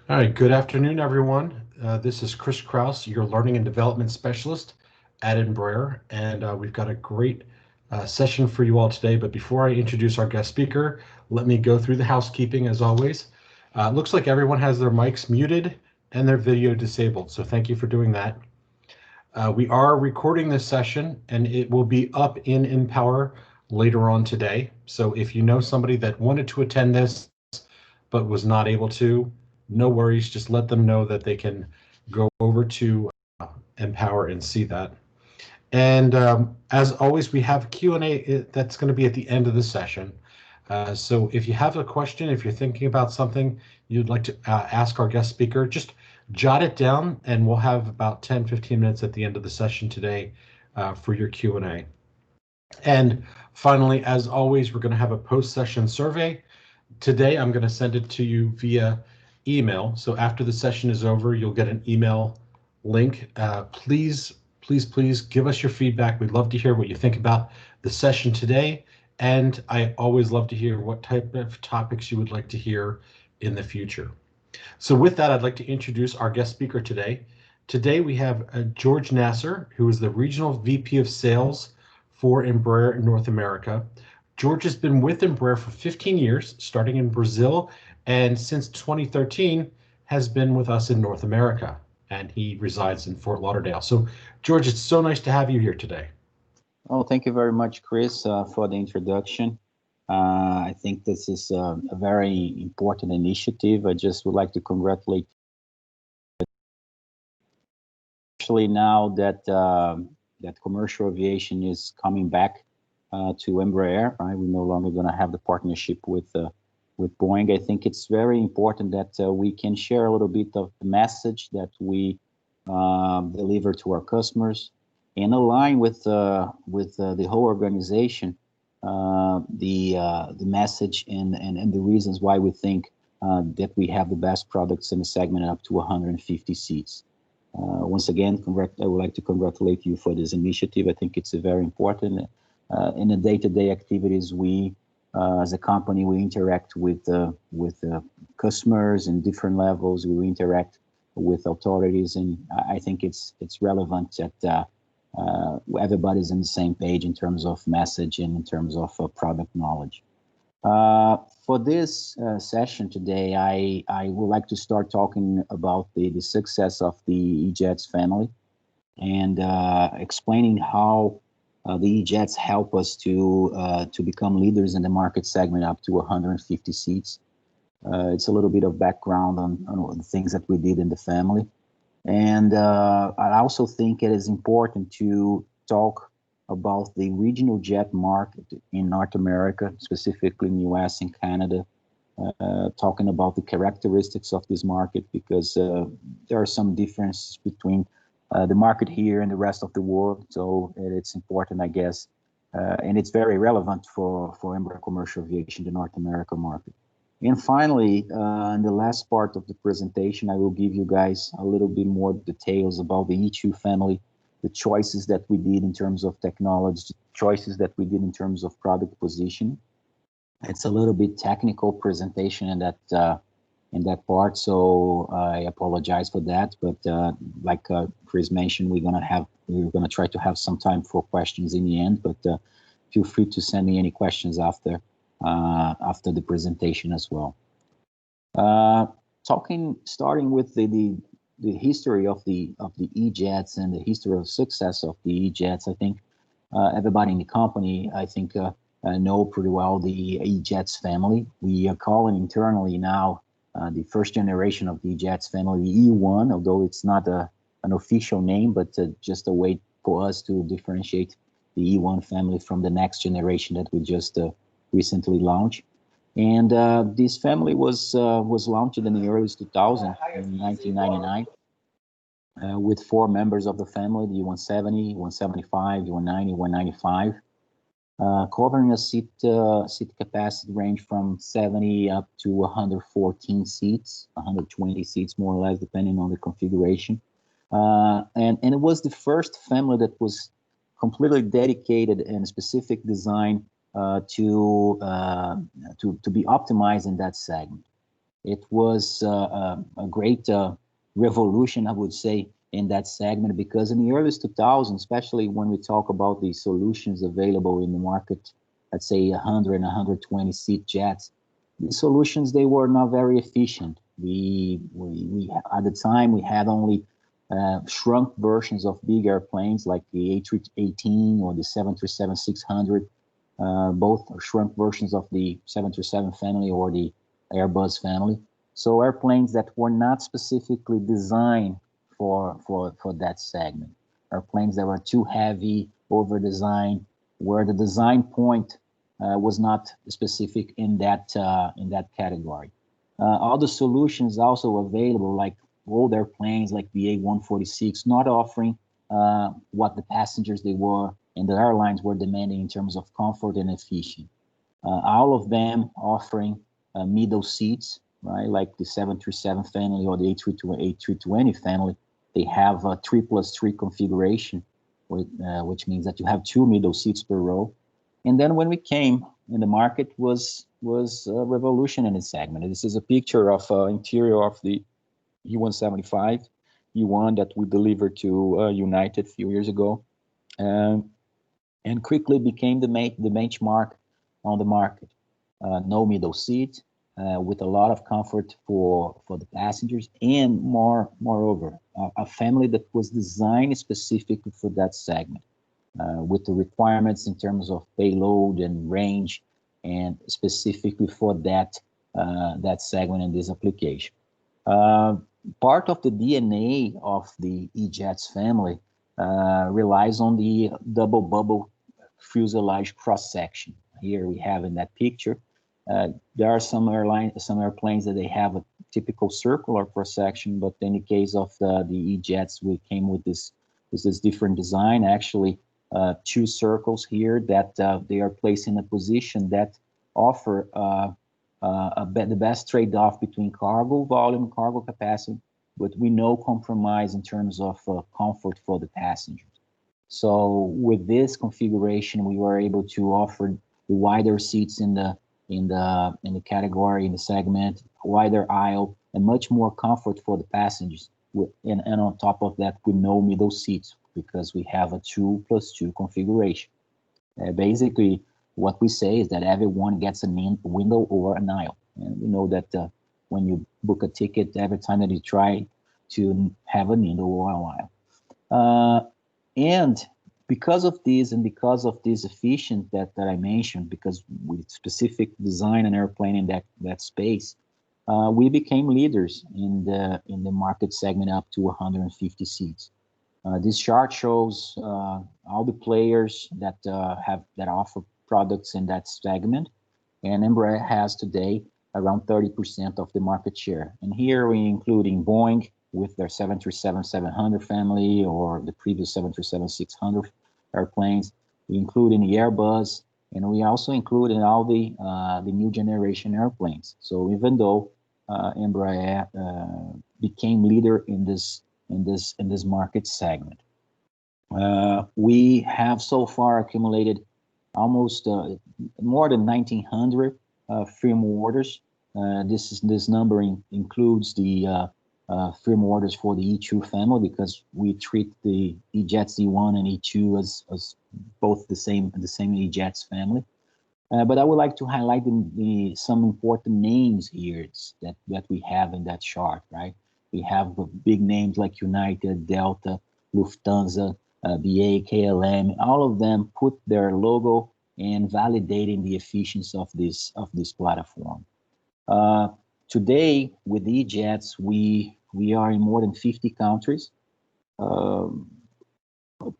All right, good afternoon, everyone. This is Chris Kraus, your Learning and Development Specialist at Embraer, and we've got a great session for you all today. But before I introduce our guest speaker, let me go through the housekeeping as always. It looks like everyone has their mics muted and their video disabled, so thank you for doing that. We are recording this session, and it will be up in Empower later on today. So if you know somebody that wanted to attend this but was not able to, no worries. Just let them know that they can go over to Empower and see that. And as always, we have Q&A that's going to be at the end of the session. So if you have a question, if you're thinking about something you'd like to ask our guest speaker, just jot it down and we'll have about 10, 15 minutes at the end of the session today for your Q&A. And finally, as always, we're going to have a post-session survey. Today, I'm going to send it to you via email. So after the session is over, you'll get an email link. Please give us your feedback. We'd love to hear what you think about the session today. And I always love to hear what type of topics you would like to hear in the future. So with that, I'd like to introduce our guest speaker today. Today we have George Nasser, who is the Regional VP of Sales for Embraer in North America. George has been with Embraer for 15 years, starting in Brazil, and since 2013 has been with us in North America, and he resides in Fort Lauderdale. So, George, it's so nice to have you here today. Oh, thank you very much, Chris, for the introduction. I think this is a very important initiative. I just would like to congratulate, especially now that that commercial aviation is coming back to Embraer. Right, we're no longer going to have the partnership with Boeing. I think it's very important that we can share a little bit of the message that we deliver to our customers and align with the whole organization, the message and the reasons why we think that we have the best products in the segment up to 150 seats. Once again, I would like to congratulate you for this initiative. I think it's a very important. In the day-to-day activities, we as a company, we interact with customers in different levels. We interact with authorities, and I think it's relevant that everybody's on the same page in terms of message and in terms of product knowledge. For this session today, I would like to start talking about the success of the E-Jets family and explaining how the E-Jets help us to become leaders in the market segment up to 150 seats. It's a little bit of background on the things that we did in the family. And I also think it is important to talk about the regional jet market in North America, specifically in the US and Canada, talking about the characteristics of this market, because there are some differences between the market here and the rest of the world. So it's important, I guess, and it's very relevant for Embraer Commercial Aviation, the North America market. And finally, in the last part of the presentation, I will give you guys a little bit more details about the E2 family, the choices that we did in terms of technology, choices that we did in terms of product position. It's a little bit technical presentation in that part, so I apologize for that. But like Chris mentioned, we're gonna try to have some time for questions in the end. But feel free to send me any questions after the presentation as well. Starting with the history of the E-Jets and the history of success of the E-Jets, I think everybody in the company, I think, know pretty well the E-Jets family. We are calling internally now the first generation of the E-Jets family the E1, although it's not an official name, but just a way for us to differentiate the E1 family from the next generation that we just recently launched. And this family was launched in the early 2000s, in 1999, with 4 members of the family: the E170, E175, E190, E195, covering a seat capacity range from 70 up to 114 seats, 120 seats more or less, depending on the configuration. And it was the first family that was completely dedicated and specific design to be optimized in that segment. It was a great revolution, I would say, in that segment, because in the early 2000s, especially when we talk about the solutions available in the market, let's say 100 and 120 seat jets, the solutions, they were not very efficient. We at the time, we had only shrunk versions of big airplanes like the A318 or the 737-600, both shrunk versions of the 737 family or the Airbus family. So airplanes that were not specifically designed for that segment. Airplanes that were too heavy, over-designed, where the design point was not specific in that category. All the solutions also available, like old airplanes like the A146, not offering what the passengers they were and the airlines were demanding in terms of comfort and efficiency. All of them offering middle seats, right? Like the 737 family or the A320 family, they have a 3+3 configuration, which means that you have 2 middle seats per row. And then when we came in the market was a revolution in this segment. This is a picture of interior of the E175, E1 that we delivered to United a few years ago, and quickly became the benchmark on the market. No middle seat, with a lot of comfort for the passengers, and moreover, a family that was designed specifically for that segment, with the requirements in terms of payload and range, and specifically for that segment and this application. Part of the DNA of the E-Jets family relies on the double bubble fuselage cross section. Here we have in that picture. There are some airplanes that they have a typical circular cross section, but in the case of the E-Jets, we came with this different design. Actually, 2 circles here that they are placed in a position that offer the best trade-off between cargo volume, cargo capacity, but with no compromise in terms of comfort for the passengers. So with this configuration, we were able to offer the wider seats in the category, in the segment, wider aisle, and much more comfort for the passengers. And on top of that, with no middle seats, because we have a 2+2 configuration. Basically, what we say is that everyone gets a window or an aisle. And we know that when you book a ticket, every time that you try to have a window or an aisle. And because of this, and because of this efficient that I mentioned, because with specific design and airplane in that space, we became leaders in the market segment up to 150 seats. This chart shows all the players that offer products in that segment, and Embraer has today around 30% of the market share. And here we including Boeing with their 737-700 family, or the previous 737-600 airplanes. We include in the Airbus, and we also include in all the new generation airplanes. So even though Embraer became leader in this market segment, we have so far accumulated almost more than 1,900 firm orders. This number includes the firm orders for the E2 family, because we treat the E-Jets E1 and E2 as both the same E-Jets family. But I would like to highlight some important names here that we have in that chart, right? We have big names like United, Delta, Lufthansa, BA, KLM. All of them put their logo and validating the efficiency of this platform. Today, with E-Jets, we are in more than 50 countries,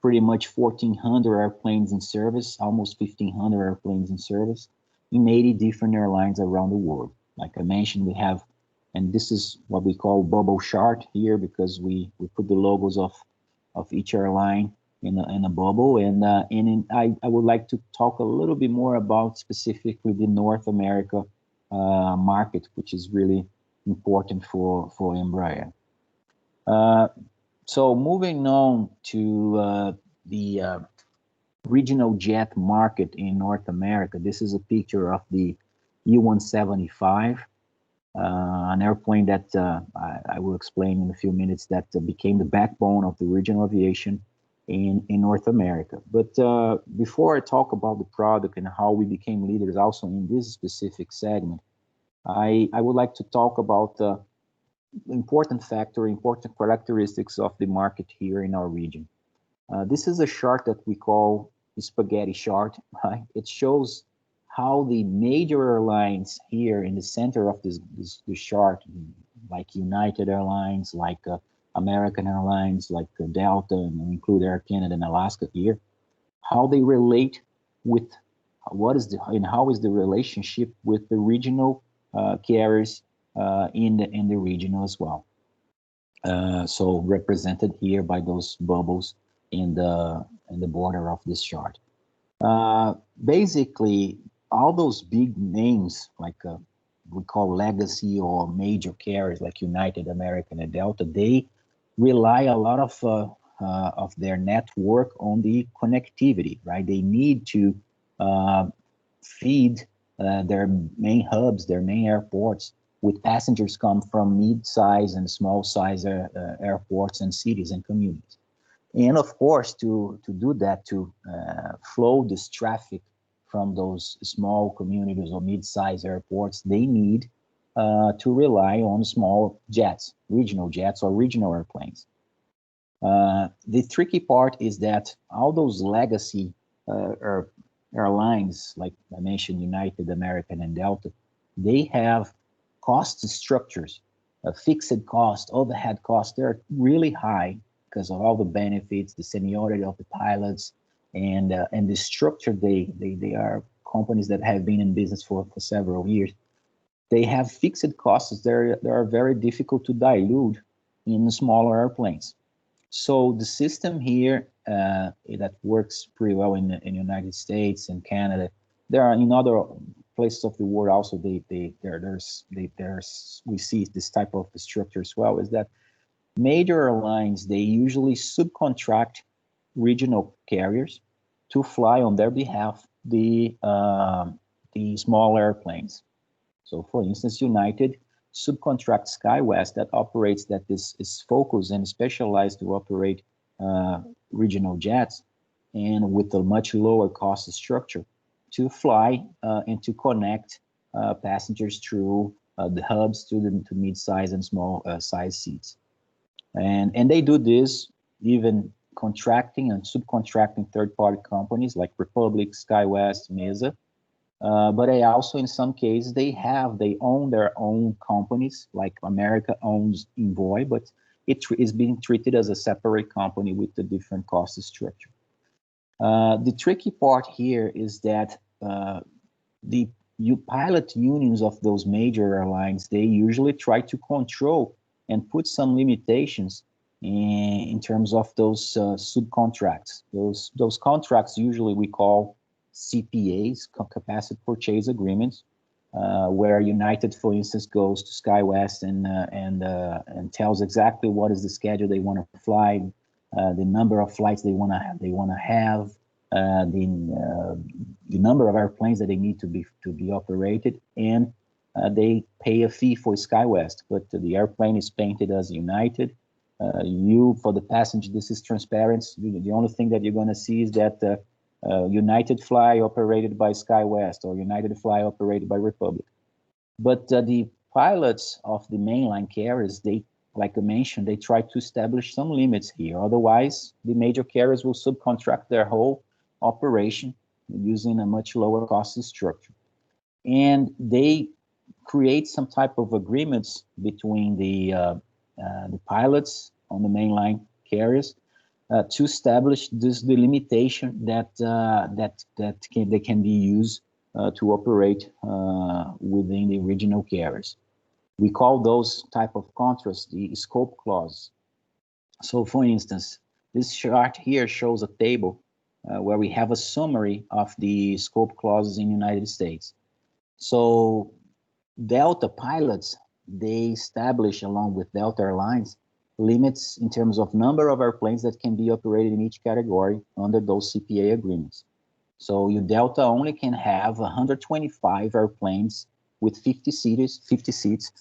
pretty much 1,400 airplanes in service, almost 1,500 airplanes in service, in 80 different airlines around the world. Like I mentioned, we have, and this is what we call bubble chart here, because we put the logos of each airline in a bubble. And I would like to talk a little bit more about specifically the North America market, which is really important for Embraer. So moving on to the regional jet market in North America, this is a picture of the E175. an airplane that I will explain in a few minutes that became the backbone of the regional aviation in North America. But before I talk about the product and how we became leaders also in this specific segment, I would like to talk about important factor, important characteristics of the market here in our region. This is a chart that we call the spaghetti chart. Right? It shows how the major airlines here in the center of this chart, like United Airlines, like American Airlines, like Delta, and we include Air Canada and Alaska here, how they relate with how is the relationship with the regional carriers in the regional as well. So represented here by those bubbles in the border of this chart. Basically, all those big names like we call legacy or major carriers like United, American, and Delta, they rely a lot of their network on the connectivity, right? They need to feed their main hubs, their main airports, with passengers come from mid-size and small-size airports and cities and communities. And of course, to do that, to flow this traffic from those small communities or mid-size airports, they need to rely on small jets, regional jets or regional airplanes. The tricky part is that all those legacy airlines, like I mentioned, United, American, and Delta, they have cost structures, fixed cost, overhead costs. They're really high because of all the benefits, the seniority of the pilots, and the structure. They are companies that have been in business for several years. They have fixed costs that are very difficult to dilute in smaller airplanes. So the system here that works pretty well in the United States and Canada, there are in other places of the world also. We see this type of structure as well. Is that major airlines, they usually subcontract regional carriers to fly on their behalf the small airplanes. So, for instance, United subcontract SkyWest that operates, that is focused and specialized to operate regional jets and with a much lower cost structure to fly and to connect passengers through the hubs to mid-size and small size seats. And they do this even contracting and subcontracting third-party companies like Republic, SkyWest, Mesa. But they also, in some cases, they own their own companies, like America owns Envoy, but it is being treated as a separate company with a different cost structure. The tricky part here is that the pilot unions of those major airlines, they usually try to control and put some limitations in terms of those subcontracts. Those contracts usually we call CPAs, capacity purchase agreements, where United, for instance, goes to SkyWest and tells exactly what is the schedule they want to fly, the number of flights they want to have, the number of airplanes that they need to be operated, and they pay a fee for SkyWest, but the airplane is painted as United. For the passenger, this is transparent. The only thing that you're going to see is that United Fly operated by SkyWest or United Fly operated by Republic. But the pilots of the mainline carriers, they, like I mentioned, they try to establish some limits here. Otherwise, the major carriers will subcontract their whole operation using a much lower cost structure. And they create some type of agreements between the pilots on the mainline carriers to establish the limitation that they can be used to operate within the regional carriers. We call those type of contracts the scope clause. So, for instance, this chart here shows a table where we have a summary of the scope clauses in the United States. So, Delta pilots, they establish, along with Delta Airlines, limits in terms of number of airplanes that can be operated in each category under those CPA agreements. So Delta only can have 125 airplanes with 50 seats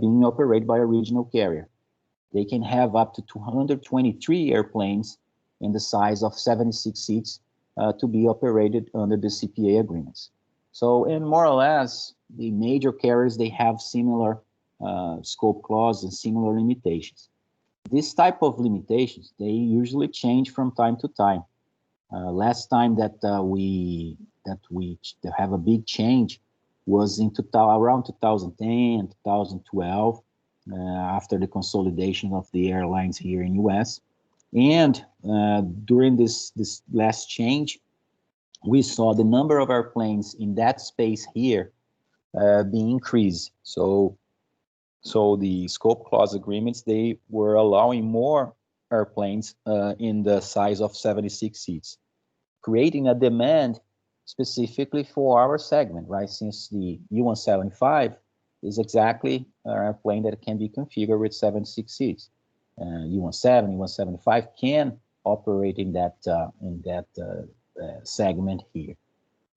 being operated by a regional carrier. They can have up to 223 airplanes in the size of 76 seats to be operated under the CPA agreements. So, and more or less, the major carriers, they have similar scope clause and similar limitations. This type of limitations, they usually change from time to time. Last time that we have a big change was in around 2010, 2012, after the consolidation of the airlines here in US. And during this last change, we saw the number of airplanes in that space here being increased. So the scope clause agreements, they were allowing more airplanes in the size of 76 seats, creating a demand specifically for our segment, right? Since the E175 is exactly an airplane that can be configured with 76 seats. E17, E175 can operate in that segment here.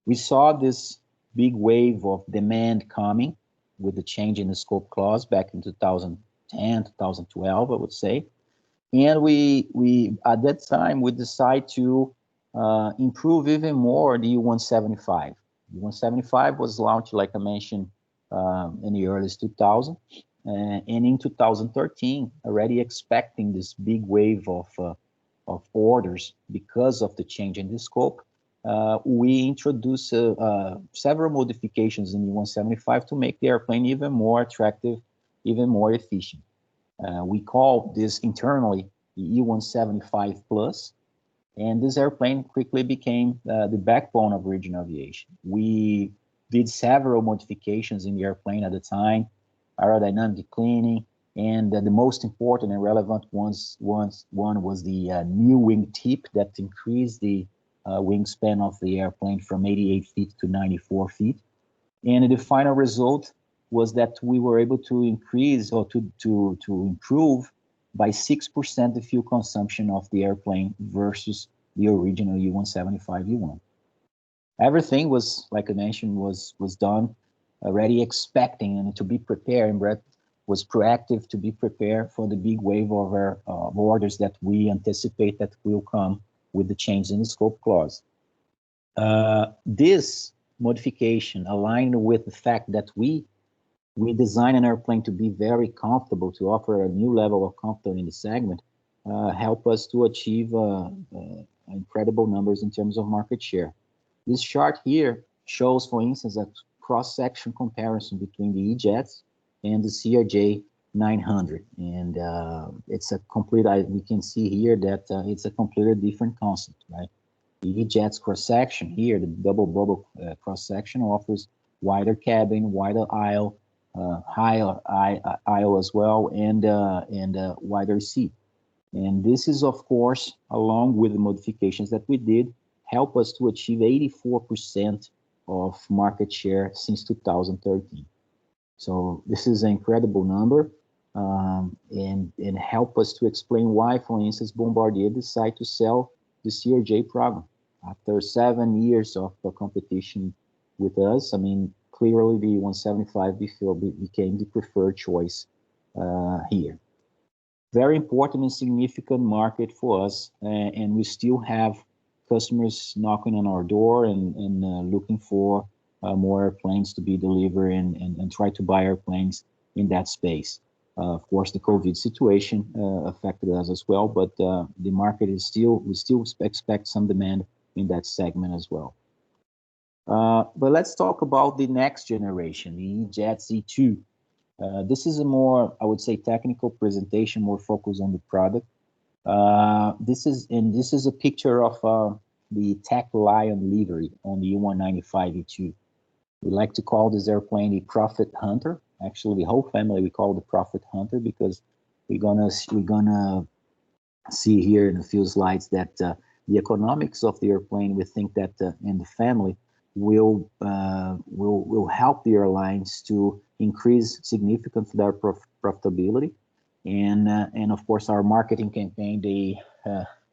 We saw this big wave of demand coming with the change in the scope clause back in 2010, 2012, I would say. And we at that time, we decided to improve even more the E175. The E175 was launched, like I mentioned, in the early 2000s. And in 2013, already expecting this big wave of orders because of the change in the scope, we introduced several modifications in the E175 to make the airplane even more attractive, even more efficient. We call this internally the E175 Plus, and this airplane quickly became the backbone of regional aviation. We did several modifications in the airplane at the time, aerodynamic cleaning, and the most important and relevant one was the new wing tip that increased the wingspan of the airplane from 88 feet to 94 feet. And the final result was that we were able to increase or to improve by 6% the fuel consumption of the airplane versus the original E175 E1. Everything was, like I mentioned, was done already expecting and to be prepared, and Brett was proactive to be prepared for the big wave of orders that we anticipate that will come with the change in the scope clause. This modification aligned with the fact that we design an airplane to be very comfortable, to offer a new level of comfort in the segment, help us to achieve incredible numbers in terms of market share. This chart here shows, for instance, a cross-section comparison between the E-Jets and the CRJ 900, and it's a complete. We can see here that it's a completely different concept, right? The E-Jets cross-section here, the double bubble cross-section, offers wider cabin, wider aisle, higher aisle as well, and wider seat. And this is, of course, along with the modifications that we did, help us to achieve 84% of market share since 2013. So this is an incredible number, and help us to explain why, for instance, Bombardier decided to sell the CRJ program. After 7 years of competition with us, I mean, clearly the 175 became the preferred choice here. Very important and significant market for us, and we still have customers knocking on our door and looking for more airplanes to be delivered and try to buy airplanes in that space. Of course, the COVID situation affected us as well, but the market is we still expect some demand in that segment as well. But let's talk about the next generation, the E-Jet Z2. This is a more, I would say, technical presentation, more focused on the product. This is a picture of the Tech Lion livery on the E195 E2. We like to call this airplane the Profit Hunter. Actually, the whole family we call the Profit Hunter because we're gonna see here in a few slides that the economics of the airplane, we think that in the family will help the airlines to increase significantly their profitability, and of course our marketing campaign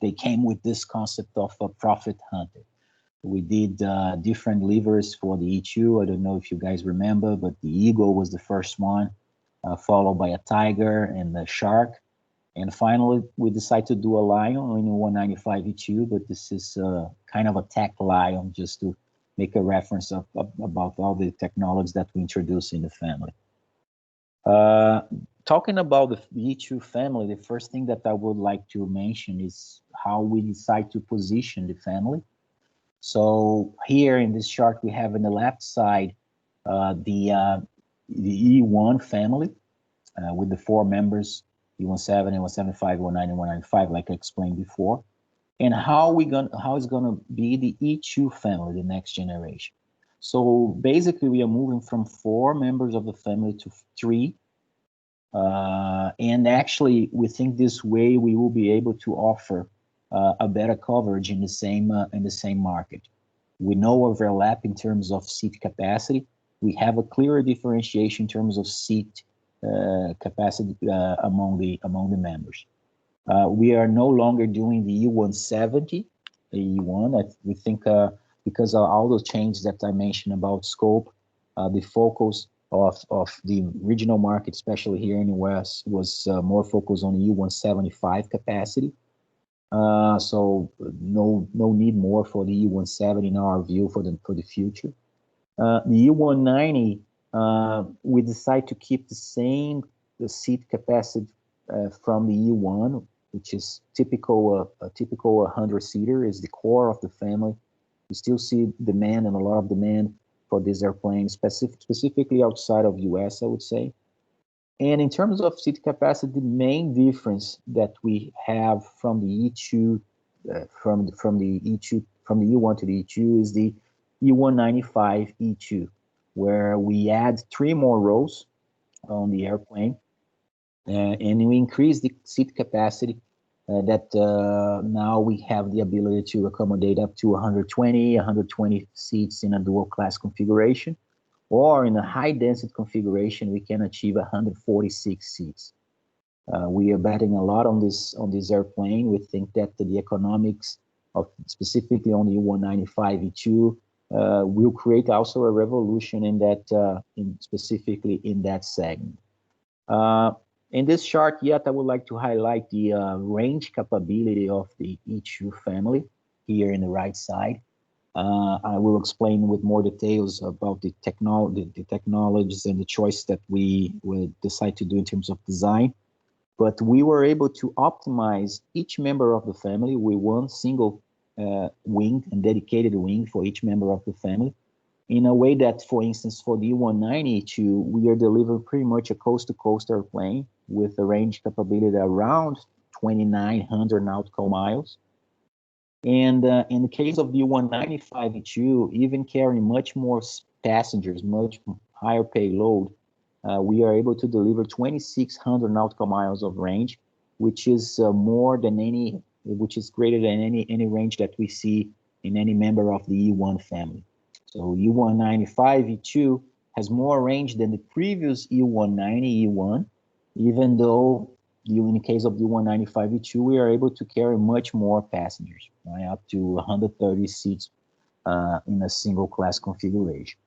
they came with this concept of a Profit Hunter. We did different livers for the E2. I don't know if you guys remember, but the eagle was the first one, followed by a tiger and a shark. And finally, we decided to do a lion in 195 E2, but this is kind of a tech lion, just to make a reference about all the technologies that we introduced in the family. Talking about the E2 family, the first thing that I would like to mention is how we decide to position the family. So here in this chart, we have on the left side the E1 family with the 4 members, E17, E175, E19, and E195, like I explained before. And how it's gonna be the E2 family, the next generation. So basically, we are moving from 4 members of the family to 3. And actually, we think this way we will be able to offer a better coverage in the same market. We know overlap in terms of seat capacity. We have a clearer differentiation in terms of seat capacity among the members. We are no longer doing the E170, the E1. We think because of all those changes that I mentioned about scope, the focus of the regional market, especially here in the West, was more focused on the E175 capacity. So no need more for the E170 in our view for the future. The E190, we decide to keep the seat capacity from the E1, which is typical a typical 100-seater, is the core of the family. We still see demand and a lot of demand for these airplanes, specifically outside of US, I would say. And in terms of seat capacity, the main difference that we have from the E2, from the E1 to the E2 is the E195 E2, where we add 3 more rows on the airplane, and we increase the seat capacity that now we have the ability to accommodate up to 120 seats in a dual class configuration. Or in a high density configuration, we can achieve 146 seats. We are betting a lot on this airplane. We think that the economics of specifically on the E195 E2 will create also a revolution in that, specifically in that segment. In this chart, yet I would like to highlight the range capability of the E2 family here in the right side. I will explain with more details about the technologies and the choice that we will decide to do in terms of design. But we were able to optimize each member of the family with one single wing and dedicated wing for each member of the family, in a way that, for instance, for the E190, we are delivering pretty much a coast-to-coast airplane with a range capability around 2,900 nautical miles. And in the case of the E195 E2, even carrying much more passengers, much higher payload, we are able to deliver 2,600 nautical miles of range, which is which is greater than any range that we see in any member of the E1 family. So E195 E2 has more range than the previous E190 E1, even though in the case of the E195 E2, we are able to carry much more passengers, right, up to 130 seats in a single class configuration.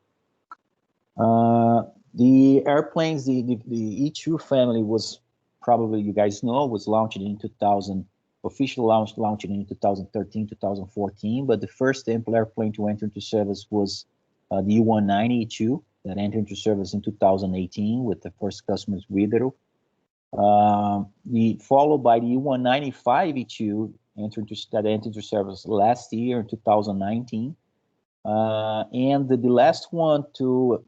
The airplanes, the E2 family was, probably you guys know, was launched in 2000, officially launched in 2013, 2014, but the first ample airplane to enter into service was the E190 E2 that entered into service in 2018 with the first customers Widerøe. Followed by the E195 E2 that entered into service last year in 2019. And the last one to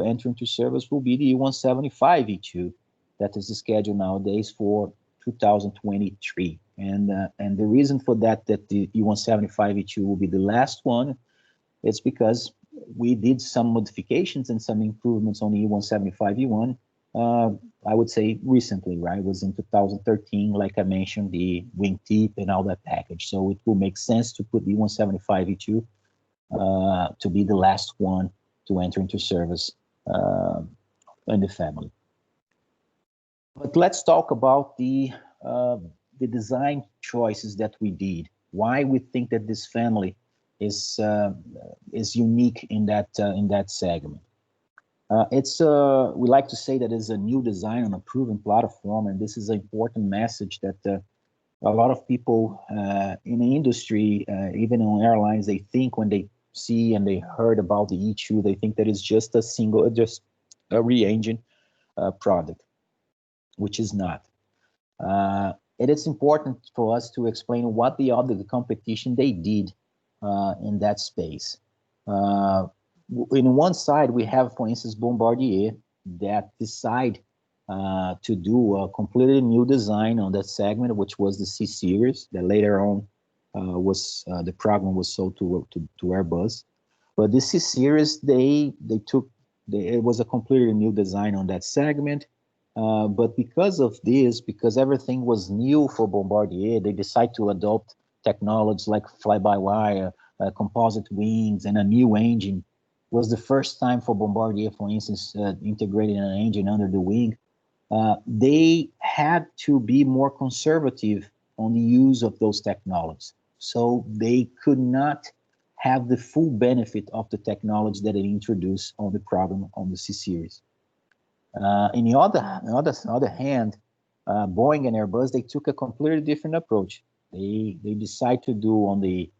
enter into service will be the E175 E2 that is scheduled nowadays for 2023. And the reason for that the E175 E2 will be the last one, it's because we did some modifications and some improvements on the E175 E1. I would say recently, right? It was in 2013, like I mentioned, the wingtip and all that package. So it will make sense to put the E175 E2 to be the last one to enter into service in the family. But let's talk about the design choices that we did. Why we think that this family is unique in that segment. We like to say that it's a new design on a proven platform, and this is an important message that a lot of people in the industry, even on airlines, they think when they see and they heard about the E2, they think that it's just a re-engine product, which is not. It is important for us to explain what the competition they did in that space. In one side, we have, for instance, Bombardier that decide to do a completely new design on that segment, which was the C series. That later on was the program was sold to Airbus. But the C series, it was a completely new design on that segment. But because of this, because everything was new for Bombardier, they decided to adopt technologies like fly-by-wire, composite wings, and a new engine. Was the first time for Bombardier, for instance, integrating an engine under the wing. They had to be more conservative on the use of those technologies. So they could not have the full benefit of the technology that they introduced on the program on the C series. On the other hand, Boeing and Airbus, they took a completely different approach. They decided to do on the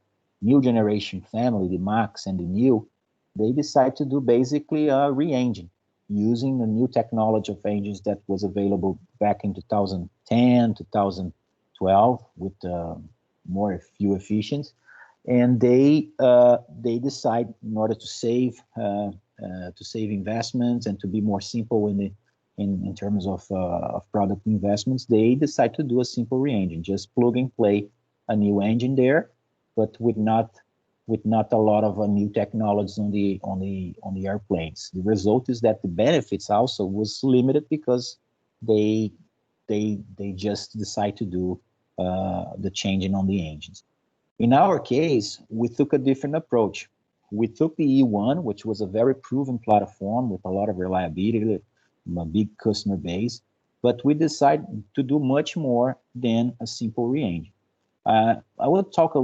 new generation family, the MAX and the New, they decided to do basically a re-engine using the new technology of engines that was available back in 2010, 2012 with more fuel efficient. And they decide, in order to save investments and to be more simple in terms of product investments, they decide to do a simple re-engine, just plug and play a new engine there, but with not a lot of new technologies on the airplanes. The result is that the benefits also was limited because they just decide to do the changing on the engines. In our case, we took a different approach. We took the E1, which was a very proven platform with a lot of reliability, a big customer base, but we decided to do much more than a simple re-engine. I will talk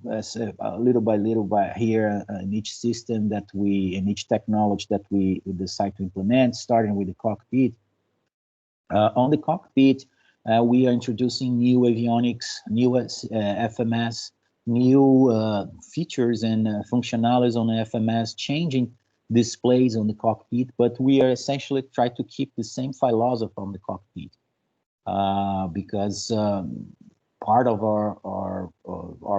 little by little here in each system in each technology that we decide to implement, starting with the cockpit. On the cockpit, we are introducing new avionics, new FMS, new features and functionalities on the FMS, changing displays on the cockpit, but we are essentially trying to keep the same philosophy on the cockpit because part of our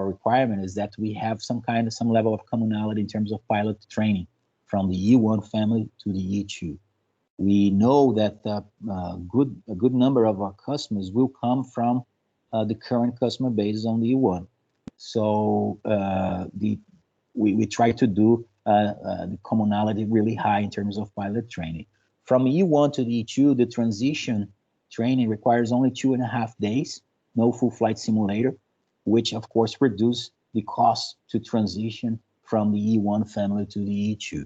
requirement is that we have some level of commonality in terms of pilot training from the E1 family to the E2. We know that a good number of our customers will come from the current customer base on the E1. So we try to do the commonality really high in terms of pilot training. From E1 to the E2, the transition training requires only 2.5 days, no full flight simulator, which of course reduce the cost to transition from the E1 family to the E2.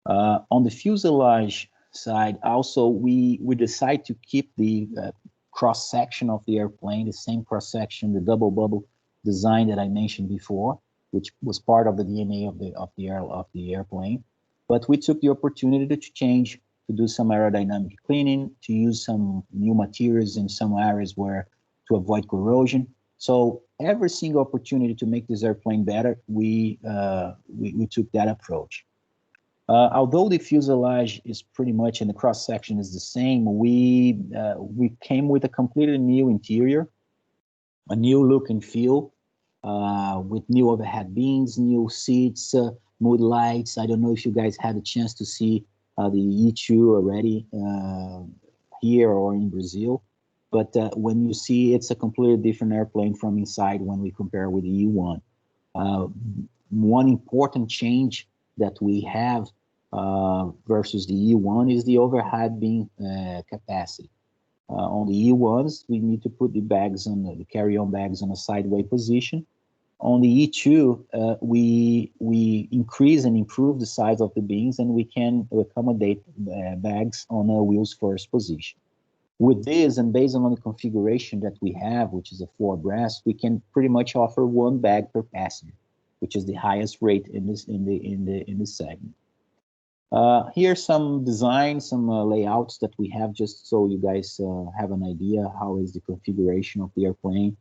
On the fuselage side, also we decide to keep the cross section of the airplane, the same cross section, the double bubble design that I mentioned before, which was part of the DNA of the airplane. But we took the opportunity to change, to do some aerodynamic cleaning, to use some new materials in some areas to avoid corrosion. So every single opportunity to make this airplane better, we took that approach. Although the fuselage is pretty much and the cross section is the same, we came with a completely new interior, a new look and feel, with new overhead bins, new seats, mood lights. I don't know if you guys had a chance to see the E2 already here or in Brazil, but when you see, it's a completely different airplane from inside when we compare with the E1. One important change that we have versus the E1 is the overhead bin capacity. On the E1s, we need to put the bags on the carry-on bags on a sideway position. On the E2, we increase and improve the size of the bins, and we can accommodate bags on a wheels first position. With this, and based on the configuration that we have, which is a 4 breast, we can pretty much offer 1 bag per passenger. which is the highest rate in this segment. Here's some designs, some layouts that we have, just so you guys have an idea how is the configuration of the airplane.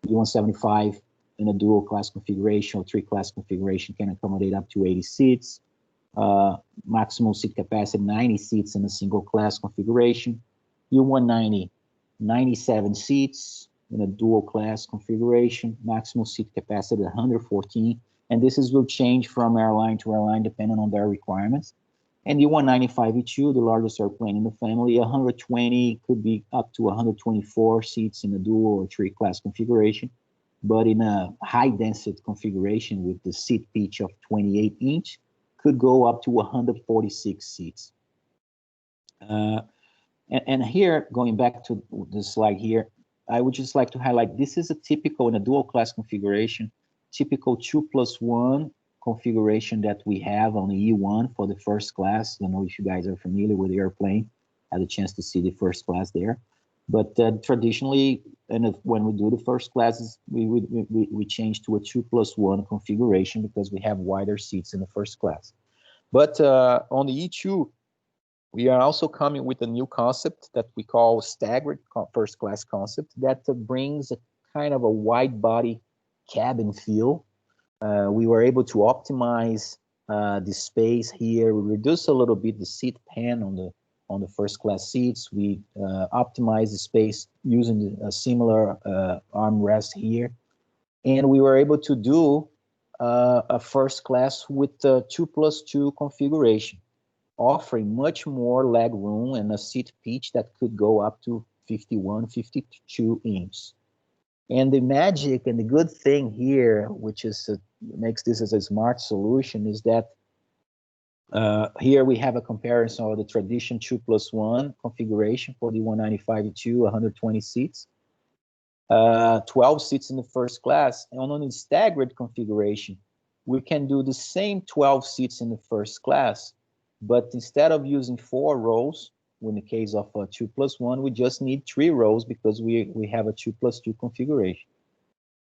E175 in a dual class configuration or 3-class configuration can accommodate up to 80 seats. Maximum seat capacity 90 seats in a single class configuration. U190 97 seats in a dual class configuration. Maximum seat capacity 114, and this will change from airline to airline depending on their requirements. And the E195-E2, the largest airplane in the family, 120, could be up to 124 seats in a dual or 3-class configuration. But in a high-density configuration with the seat pitch of 28-inch, could go up to 146 seats. And here, going back to the slide here, I would just like to highlight, this is a typical, in a dual-class configuration, typical 2+1 configuration that we have on the E1 for the first class. I don't know if you guys are familiar with the airplane. I had a chance to see the first class there. But traditionally, and when we do the first classes, we change to a 2+1 configuration because we have wider seats in the first class. But on the E2, we are also coming with a new concept that we call staggered first class concept that brings a kind of a wide body cabin feel. We were able to optimize the space here. We reduce a little bit the seat pan on the first class seats. We optimize the space using a similar armrest here, and we were able to do a first class with the 2+2 configuration, offering much more leg room and a seat pitch that could go up to 51, 52 inches. And the magic and the good thing here, which is makes this as a smart solution, is that here we have a comparison of the tradition 2+1 configuration for the E195-E2, 120 seats, 12 seats in the first class. And on the staggered configuration, we can do the same 12 seats in the first class, but instead of using 4 rows, in the case of a 2+1, we just need 3 rows because we have a 2+2 configuration.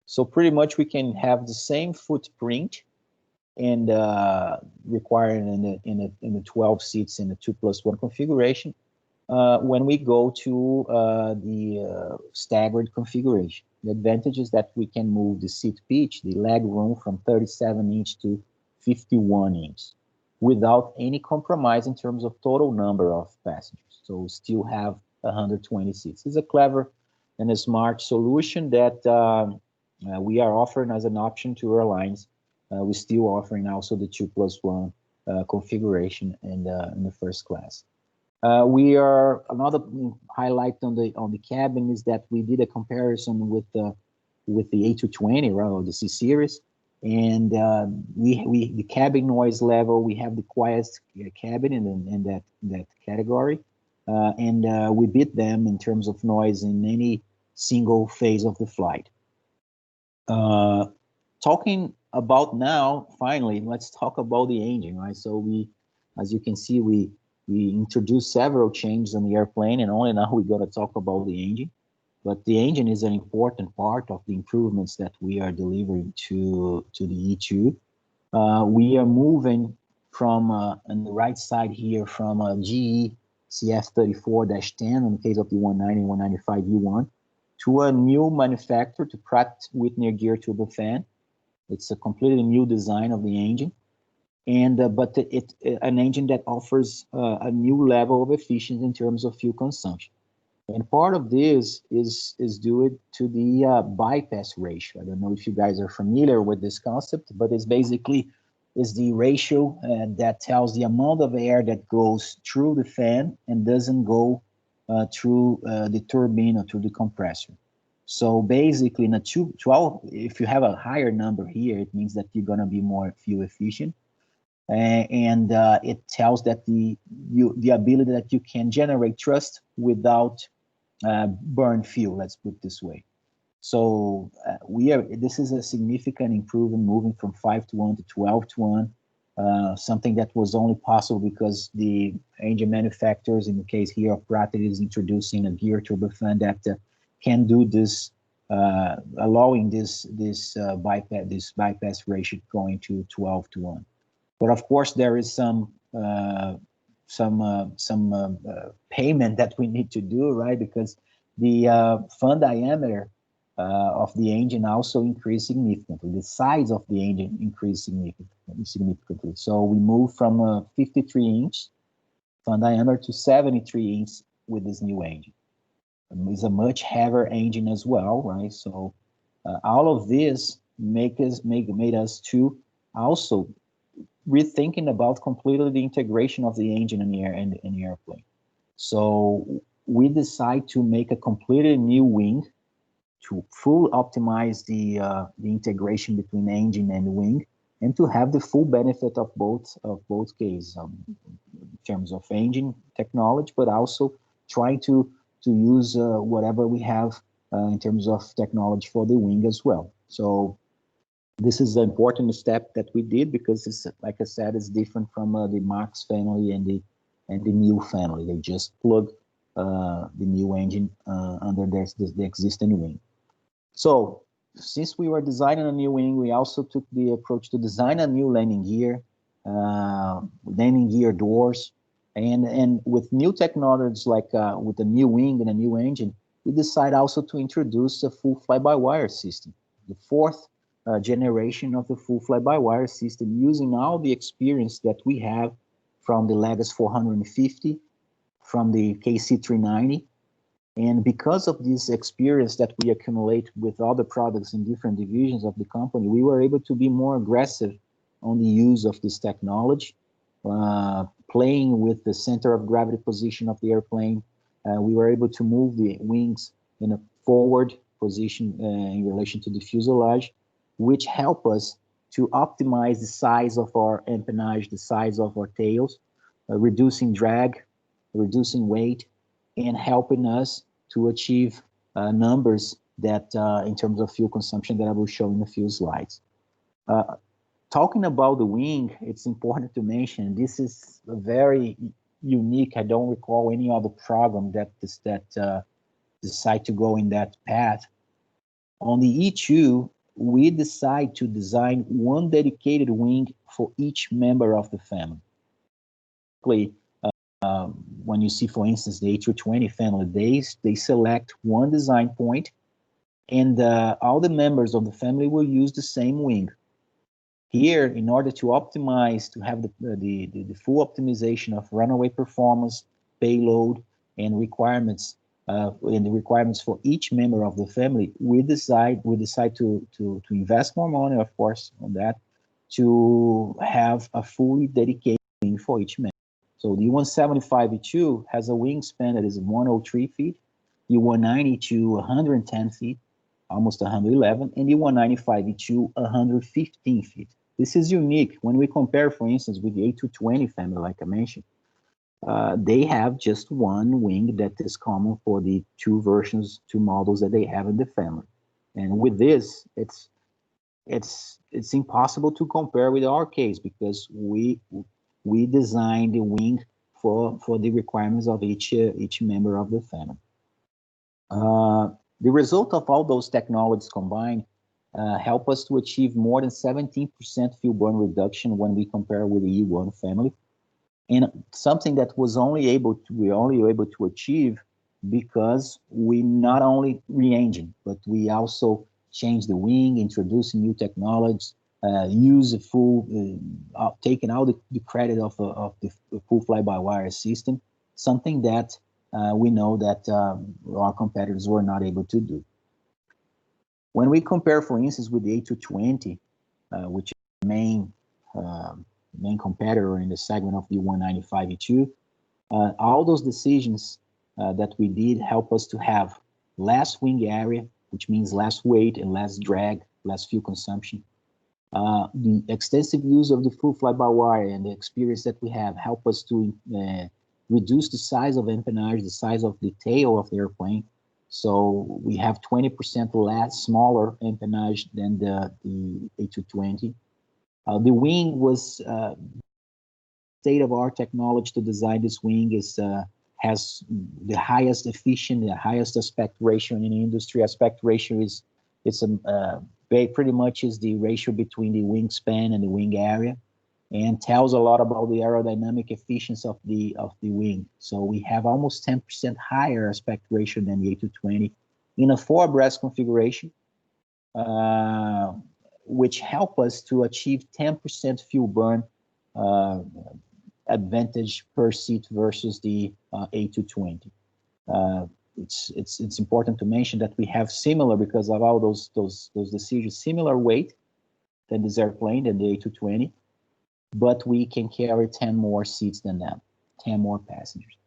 So pretty much we can have the same footprint and requiring in the 12 seats in the 2+1 configuration when we go to the staggered configuration. The advantage is that we can move the seat pitch, the leg room, from 37 inch to 51 inch without any compromise in terms of total number of passengers. So we still have 120 seats. It's a clever and a smart solution that we are offering as an option to airlines. We're still offering also the 2+1 configuration in the first class. We are another highlight on the cabin is that we did a comparison with the A220, right, or the C series, and the cabin noise level, we have the quietest cabin in that category, and we beat them in terms of noise in any single phase of the flight. Talking about now, finally, let's talk about the engine, right? So we, as you can see, we introduced several changes on the airplane, and only now we're going to talk about the engine. But the engine is an important part of the improvements that we are delivering to the E2. We are moving from, on the right side here, from a GE CF34-10 in the case of the 190 and 195 U1 to a new manufacturer, to Pratt Whitney Geared Turbofan. It's a completely new design of the engine, and but an engine that offers a new level of efficiency in terms of fuel consumption. And part of this is due to the bypass ratio. I don't know if you guys are familiar with this concept, but it's basically is the ratio that tells the amount of air that goes through the fan and doesn't go through the turbine or through the compressor. So basically, in a 12, if you have a higher number here, it means that you're going to be more fuel efficient. And it tells that the ability that you can generate thrust without burn fuel, let's put it this way. So this is a significant improvement, moving from 5-to-1 to 12-to-1, something that was only possible because the engine manufacturers, in the case here of Pratt, is introducing a geared turbofan that can do this allowing this bypass ratio going to 12:1. But of course, there is some payment that we need to do, right? Because the fan diameter of the engine also increased significantly. The size of the engine increased significantly. So we moved from a 53-inch fan diameter to 73-inch with this new engine. It's a much heavier engine as well, right? So all of this made us to also rethinking about completely the integration of the engine in the airplane. So we decide to make a completely new wing to fully optimize the integration between engine and wing, and to have the full benefit of both cases, in terms of engine technology, but also trying to use whatever we have in terms of technology for the wing as well. So this is an important step that we did, because it's, like I said, it's different from the Max family and the new family. They just plug the new engine under the existing wing. So since we were designing a new wing, we also took the approach to design a new landing gear doors, and with new technologies like with a new wing and a new engine, we decided also to introduce a full fly-by-wire system, the fourth generation of the full fly-by-wire system, using all the experience that we have from the Legacy 450, from the KC390. And because of this experience that we accumulate with other products in different divisions of the company, we were able to be more aggressive on the use of this technology, playing with the center of gravity position of the airplane. We were able to move the wings in a forward position in relation to the fuselage, which help us to optimize the size of our empennage, the size of our tails, reducing drag, reducing weight, and helping us to achieve numbers that, in terms of fuel consumption, that I will show in a few slides. Talking about the wing, it's important to mention this is a very unique. I don't recall any other program that decide to go in that path. On the E2, we decide to design one dedicated wing for each member of the family. When you see, for instance, the A320 family, they select one design point, and all the members of the family will use the same wing. Here, in order to optimize, to have the full optimization of runaway performance, payload, and requirements, and the requirements for each member of the family, we decide to invest more money, of course, on that, to have a fully dedicated wing for each member. So the E175-E2 has a wingspan that is 103 feet, the E190-E2 110 feet, almost 111, and the E195-E2 115 feet. This is unique when we compare, for instance, with the A220 family, like I mentioned. They have just one wing that is common for the two models that they have in the family. And with this, it's impossible to compare with our case, because we designed the wing for the requirements of each member of the family. The result of all those technologies combined help us to achieve more than 17% fuel burn reduction when we compare with the E1 family, and something that we're only able to achieve because we not only re-engine, but we also change the wing, introducing new technologies, use the full, taking out the credit of the full fly-by-wire system, something that we know that our competitors were not able to do. When we compare, for instance, with the A220, which is the main competitor in the segment of the E195-E2, all those decisions that we did help us to have less wing area, which means less weight and less drag, less fuel consumption. The extensive use of the full fly-by-wire and the experience that we have help us to reduce the size of empennage, the size of the tail of the airplane. So we have 20% smaller empennage than the A220. The wing was state-of-art technology to design this wing is has the highest efficient, the highest aspect ratio in the industry. Aspect ratio is pretty much is the ratio between the wingspan and the wing area, and tells a lot about the aerodynamic efficiency of the wing. So we have almost 10% higher aspect ratio than the A220 in a 4-abreast configuration, which help us to achieve 10% fuel burn advantage per seat versus the A220. It's important to mention that we have similar, because of all those decisions, similar weight than this airplane, than the A220, but we can carry 10 more seats than them, 10 more passengers.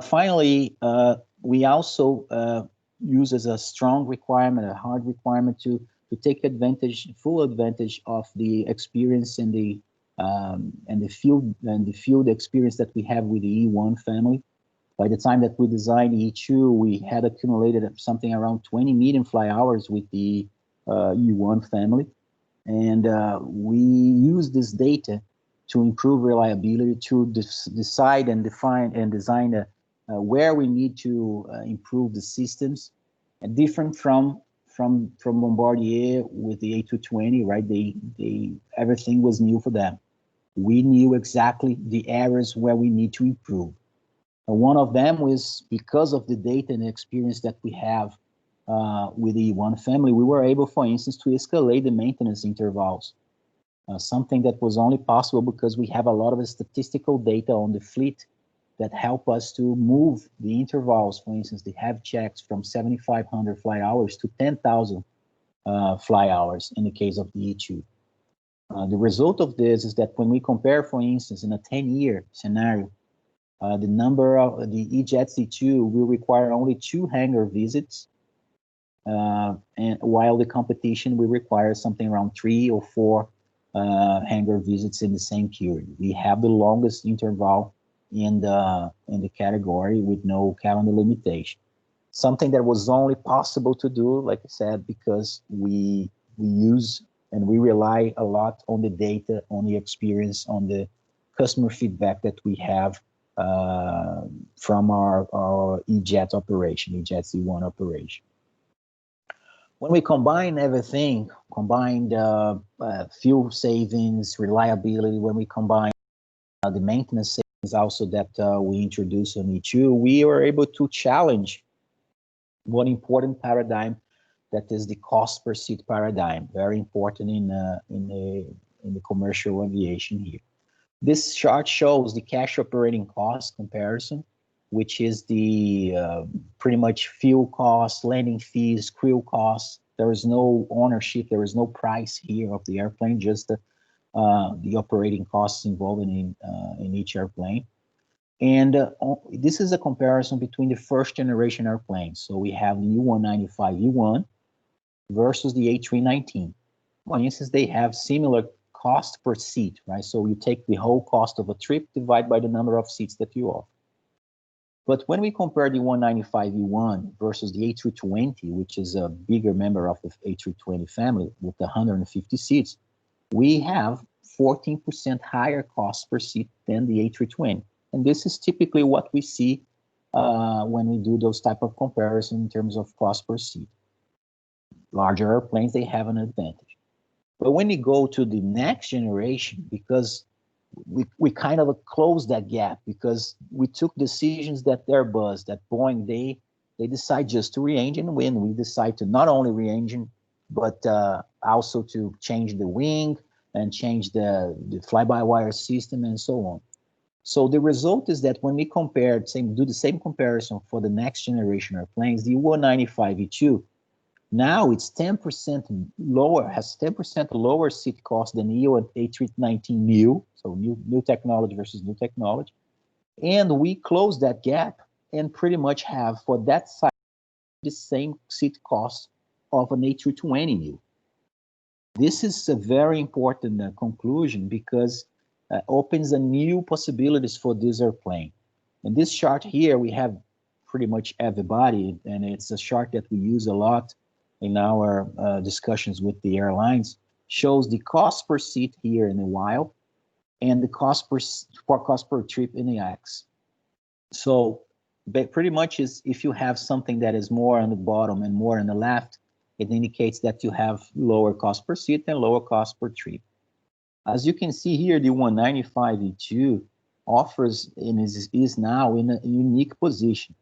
Finally, we also use as a strong requirement, a hard requirement, to take advantage, full advantage of the experience and the field experience that we have with the E1 family. By the time that we designed E2, we had accumulated something around 20 medium fly hours with the E1 family. And we use this data to improve reliability, to decide and define and design where we need to improve the systems. And different from Bombardier with the A220, right? Everything was new for them. We knew exactly the areas where we need to improve. And one of them was, because of the data and the experience that we have with the E1 family, we were able, for instance, to escalate the maintenance intervals. Something that was only possible because we have a lot of statistical data on the fleet that help us to move the intervals, for instance, the heavy checks from 7,500 flight hours to 10,000 fly hours in the case of the E2. The result of this is that when we compare, for instance, in a 10-year scenario, the number of the E-Jets E2 will require only 2 hangar visits, and while the competition will require something around 3 or 4 hangar visits in the same period. We have the longest interval in the category with no calendar limitation. Something that was only possible to do, like I said, because we use and we rely a lot on the data, on the experience, on the customer feedback that we have from our E-Jet operation, E-Jet's E1 operation. When we combine everything, combined fuel savings, reliability, when we combine the maintenance savings also that we introduced on E2, we were able to challenge one important paradigm, that is the cost per seat paradigm, very important in the commercial aviation here. This chart shows the cash operating cost comparison, which is the pretty much fuel costs, landing fees, crew costs. There is no ownership, there is no price here of the airplane, just the operating costs involved in each airplane. And this is a comparison between the first generation airplanes. So we have the E195 E1 versus the A319. For instance, they have similar cost per seat, right? So you take the whole cost of a trip, divide by the number of seats that you offer. But when we compare the E195 E1 versus the A320, which is a bigger member of the A320 family with 150 seats, we have 14% higher cost per seat than the A320. And this is typically what we see when we do those type of comparison in terms of cost per seat. Larger airplanes, they have an advantage. But when you go to the next generation, because we kind of close that gap, because we took decisions that Airbus, that Boeing, they decide just to re-engine. When we decide to not only re-engine, but also to change the wing and change the fly-by-wire system and so on. So the result is that when we compare, do the same comparison for the next generation airplanes, the E195 E2, now it's 10% lower, has 10% lower seat cost than the A319 Neo, so new technology versus new technology. And we close that gap and pretty much have, for that side, the same seat cost of an A320 Neo. This is a very important conclusion, because opens a new possibilities for this airplane. In this chart here, we have pretty much everybody, and it's a chart that we use a lot in our discussions with the airlines, shows the cost per seat here in the wild and the cost per trip in the X. So pretty much is if you have something that is more on the bottom and more on the left, it indicates that you have lower cost per seat and lower cost per trip. As you can see here, the 195 E2 offers and is now in a unique position.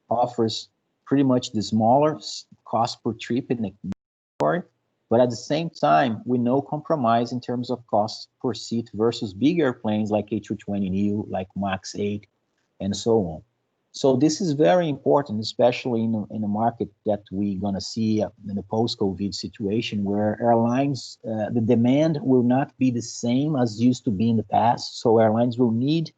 Offers pretty much the smaller cost per trip in the category, but at the same time, with no compromise in terms of cost per seat versus big airplanes like A320neo, like MAX 8, and so on. So this is very important, especially in a market that we're going to see in a post-COVID situation where airlines, the demand will not be the same as used to be in the past. So airlines will need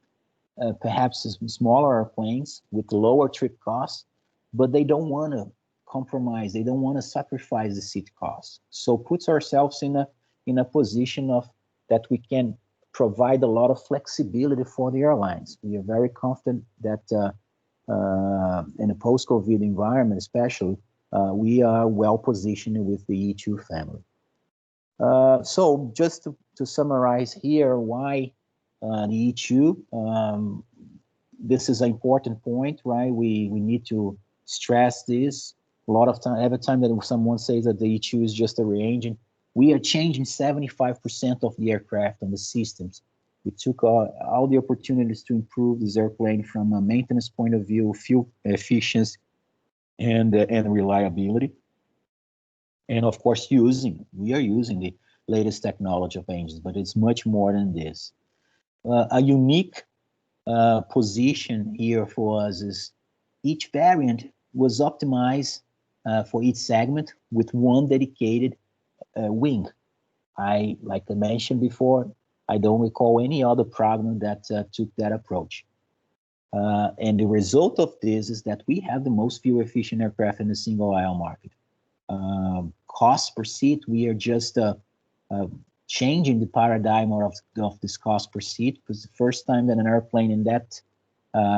perhaps smaller airplanes with lower trip costs, but they don't want to compromise. They don't want to sacrifice the seat costs. So puts ourselves in a position of that we can provide a lot of flexibility for the airlines. We are very confident that in a post-COVID environment, especially, we are well positioned with the E2 family. So just to summarize here, why the E2? This is an important point, right? We need to stress this. A lot of time, every time that someone says that the E2 is just a re-engine, we are changing 75% of the aircraft and the systems. We took all the opportunities to improve this airplane from a maintenance point of view, fuel efficiency, and reliability. And of course, we are using the latest technology of engines, but it's much more than this. A unique position here for us is each variant was optimized for each segment with one dedicated wing. Like I mentioned before, I don't recall any other program that took that approach. And the result of this is that we have the most fuel efficient aircraft in the single aisle market. Cost per seat, we are just changing the paradigm of this cost per seat, because the first time that an airplane in that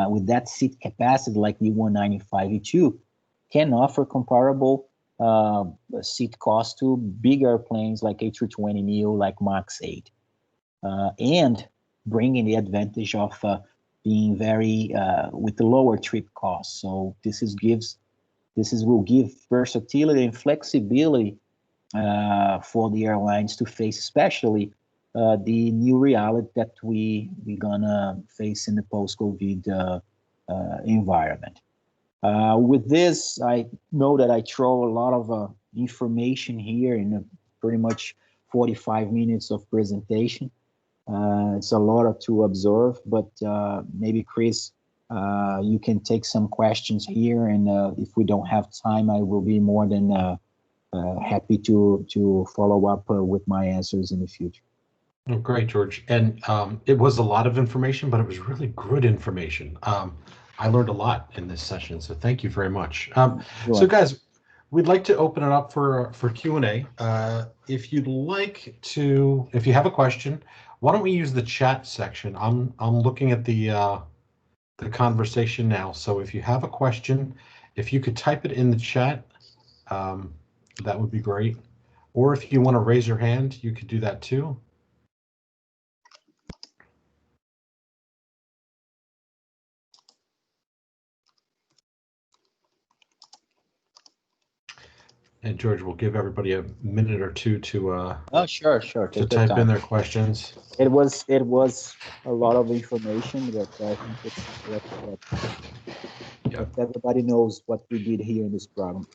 with that seat capacity like the 195 E2 can offer comparable seat cost to big airplanes like A320neo, like MAX 8, and bringing the advantage of being very with the lower trip cost. So this will give versatility and flexibility for the airlines to face, especially the new reality that we're gonna face in the post-COVID environment. With this, I know that I throw a lot of information here in pretty much 45 minutes of presentation. It's a lot to observe, but maybe Chris, you can take some questions here, and if we don't have time, I will be more than happy to follow up with my answers in the future. Oh, great, George. And it was a lot of information, but it was really good information. I learned a lot in this session, so thank you very much. So guys, we'd like to open it up for Q&A. If you'd like to, if you have a question, why don't we use the chat section? I'm looking at the conversation now. So if you have a question, if you could type it in the chat, that would be great. Or if you want to raise your hand, you could do that too. And George, we'll give everybody a minute or two to sure. to type in their questions. It was a lot of information, but I think it's everybody knows what we did here in this program.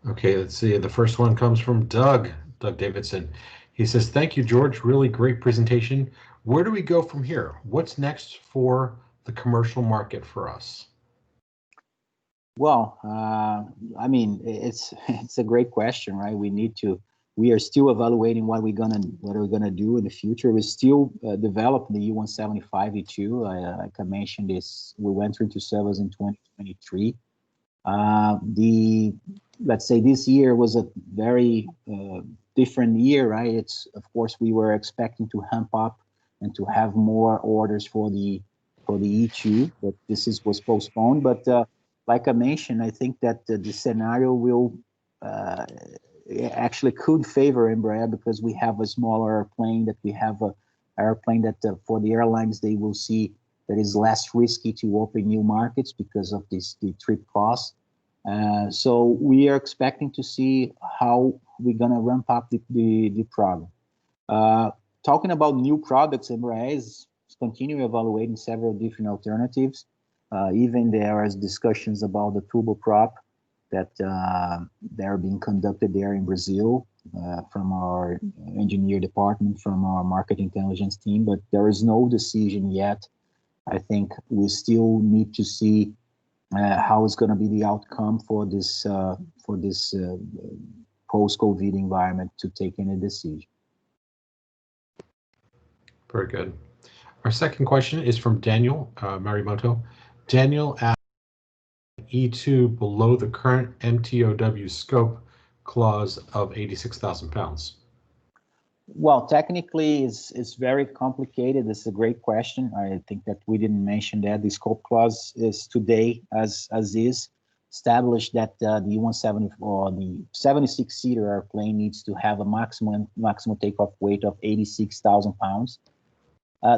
Okay, let's see. The first one comes from Doug Davidson. He says, "Thank you, George. Really great presentation. Where do we go from here? What's next for the commercial market for us?" Well, I mean, it's a great question, right? We are still evaluating what we're gonna do in the future. We're still developing the E175 E2. Like I mentioned, we went into service in 2023. Let's say this year was a very different year, right? It's, of course, we were expecting to amp up and to have more orders for the E2, but was postponed. But like I mentioned, I think that the scenario will actually could favor Embraer because we have a smaller airplane, that we have a airplane that for the airlines, they will see that is less risky to open new markets because of the trip cost. So we are expecting to see how we're going to ramp up the program. Talking about new products, Embraer is continuing evaluating several different alternatives. Even there is discussions about the turboprop that they're being conducted there in Brazil from our engineer department, from our market intelligence team, but there is no decision yet. I think we still need to see how it's going to be the outcome for this post-COVID environment to take any decision. Very good. Our second question is from Daniel Marimoto. Daniel asked, E2 below the current MTOW scope clause of 86,000 pounds? Well, technically, it's very complicated. It's a great question. I think that we didn't mention that the scope clause is today, as is, established that the E170 or the 76-seater airplane needs to have a maximum takeoff weight of 86,000 pounds.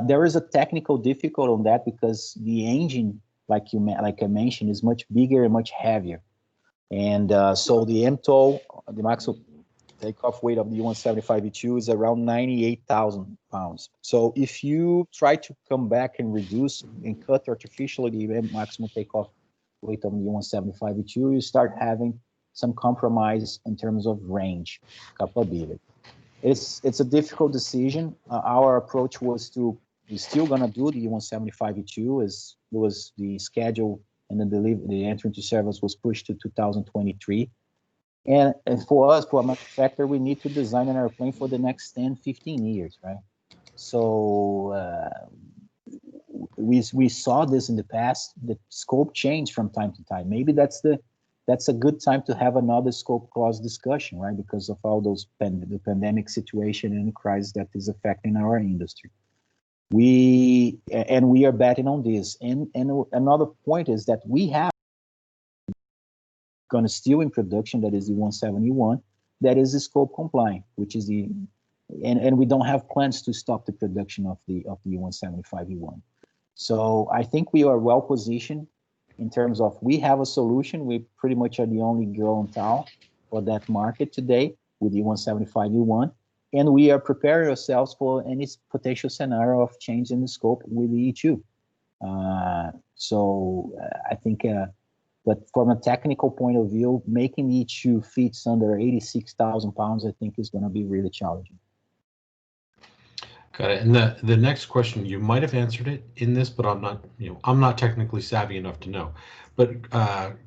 There is a technical difficulty on that because the engine, like I mentioned, is much bigger and much heavier, and so the MTOW, the maximum takeoff weight of the E175-E2 is around 98,000 pounds. So if you try to come back and reduce and cut artificially the maximum takeoff weight of the E175-E2, you start having some compromise in terms of range capability. It's a difficult decision. Our approach was we're still gonna do the E175-E2 as it was the schedule, and the entry into service was pushed to 2023. And for us, for a manufacturer, we need to design an airplane for the next 10, 15 years, right? So we saw this in the past. The scope changed from time to time. Maybe that's a good time to have another scope clause discussion, right? Because of all those the pandemic situation and the crisis that is affecting our industry. We are betting on this. And another point is that we have going to still in production, that is the 171, that is the scope compliant, which is and we don't have plans to stop the production of the E175-E1. So I think we are well positioned in terms of we have a solution. We pretty much are the only girl in town for that market today with the E175-E1, and we are preparing ourselves for any potential scenario of change in the scope with the E2. I think. But from a technical point of view, making E2 fits under 86,000 pounds, I think, is going to be really challenging. Got it. And the next question, you might have answered it in this, but I'm not technically savvy enough to know. But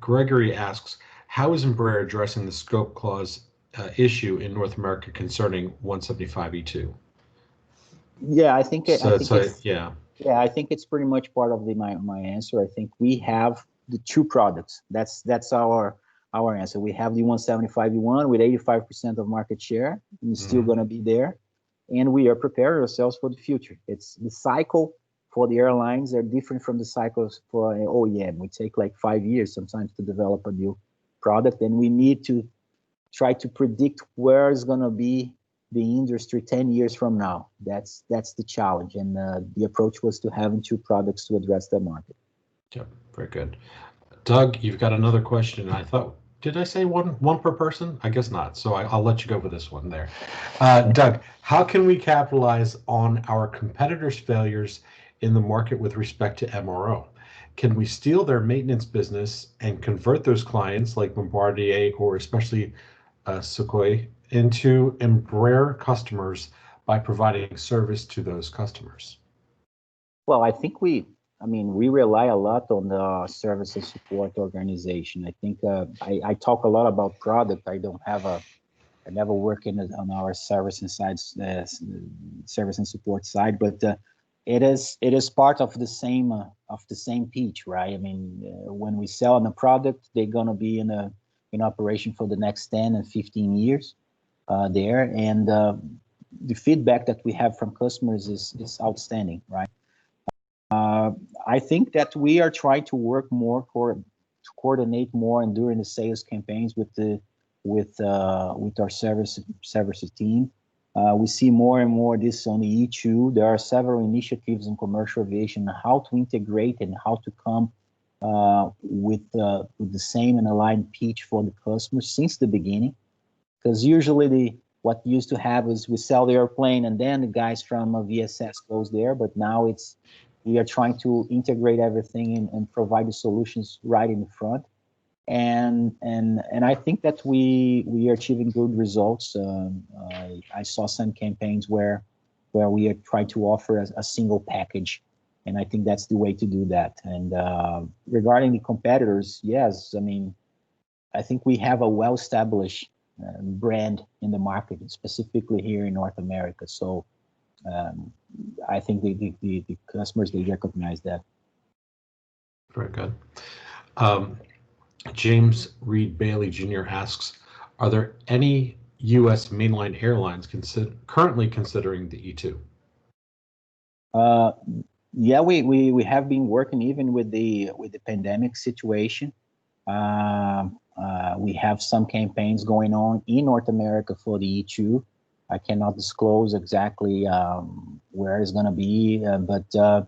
Gregory asks, how is Embraer addressing the scope clause issue in North America concerning 175-E2? Yeah, I think I think it's pretty much part of my answer. I think we have the two products. That's our answer. We have the 175-E1 with 85% of market share, and it's still going to be there, and we are preparing ourselves for the future. It's the cycle for the airlines are different from the cycles for OEM. We take like 5 years sometimes to develop a new product, and we need to try to predict where is going to be the industry 10 years from now. That's the challenge, and the approach was to having two products to address that market. Yep, very good. Doug, you've got another question. I thought, did I say one per person? I guess not. So I'll let you go with this one there. Doug, how can we capitalize on our competitors' failures in the market with respect to MRO? Can we steal their maintenance business and convert those clients like Bombardier or especially Sukhoi into Embraer customers by providing service to those customers? Well, I think we rely a lot on the service and support organization. I think I talk a lot about product. I never work on our service and support side, but it is part of the same pitch, right? I mean, when we sell on a product, they're gonna be in operation for the next 10 and 15 years there, and the feedback that we have from customers is outstanding, right? I think that we are trying to work more to coordinate more and during the sales campaigns with the with our services team. We see more and more this on the E2. There are several initiatives in commercial aviation on how to integrate and how to come with the same and aligned pitch for the customer since the beginning. Because usually what used to have is we sell the airplane and then the guys from VSS goes there, but now we are trying to integrate everything and provide the solutions right in the front. And I think that we are achieving good results. I saw some campaigns where we are trying to offer a single package, and I think that's the way to do that. And regarding the competitors, yes, I mean, I think we have a well-established brand in the market, specifically here in North America. So I think the customers, they recognize that. Very good. James Reed Bailey Jr. asks, are there any U.S. mainline airlines currently considering the E2? Yeah, we have been working even with the pandemic situation. We have some campaigns going on in North America for the E2. I cannot disclose exactly where it's going to be, but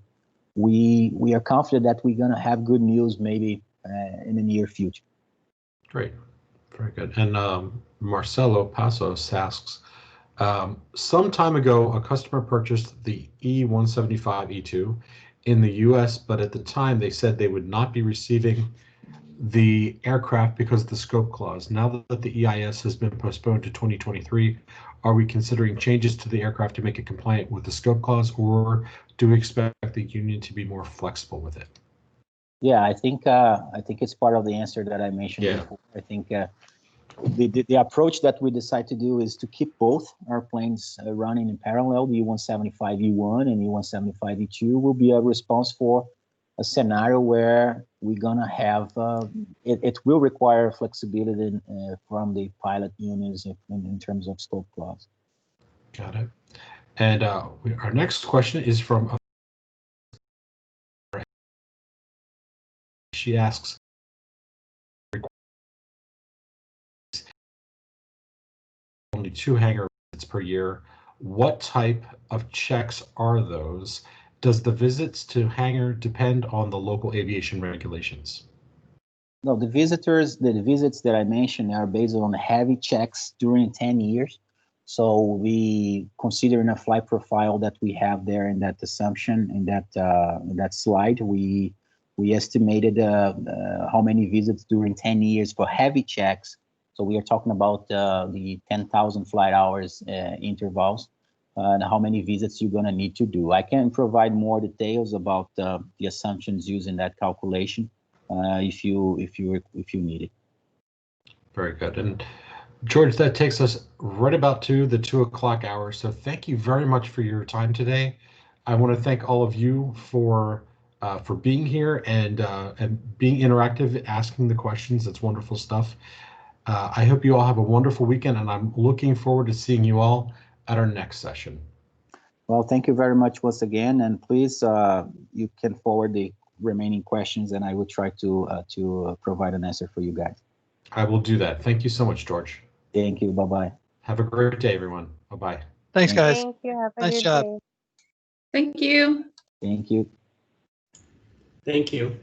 we are confident that we're going to have good news maybe in the near future. Great, very good. And Marcelo Pasos asks, some time ago, a customer purchased the E175 E2 in the US, but at the time they said they would not be receiving the aircraft because of the scope clause. Now that the EIS has been postponed to 2023, are we considering changes to the aircraft to make it compliant with the scope clause, or do we expect the union to be more flexible with it? Yeah, I think it's part of the answer that I mentioned before. I think the approach that we decide to do is to keep both airplanes running in parallel. The E175E1 and E175E2 will be a response for a scenario where we're gonna have it will require flexibility from the pilot unions in terms of scope clause. Got it. And our next question is from she asks, only 2 hangar visits per year. What type of checks are those? Does the visits to hangar depend on the local aviation regulations? No, the visits that I mentioned are based on heavy checks during 10 years. So we considering a flight profile that we have there in that assumption, in that slide, we estimated how many visits during 10 years for heavy checks. So we are talking about the 10,000 flight hours intervals and how many visits you're gonna need to do. I can provide more details about the assumptions used in that calculation if you need it. Very good. And George, that takes us right about to the 2 o'clock hour. So thank you very much for your time today. I want to thank all of you for being here and being interactive, asking the questions. That's wonderful stuff. I hope you all have a wonderful weekend, and I'm looking forward to seeing you all at our next session. Well, thank you very much once again, and please you can forward the remaining questions, and I will try to provide an answer for you guys. I will do that. Thank you so much, George. Thank you. Bye-bye. Have a great day, everyone. Bye-bye. Thanks, guys. Thank you. Have a Nice good job. day. Thank you. Thank you. Thank you.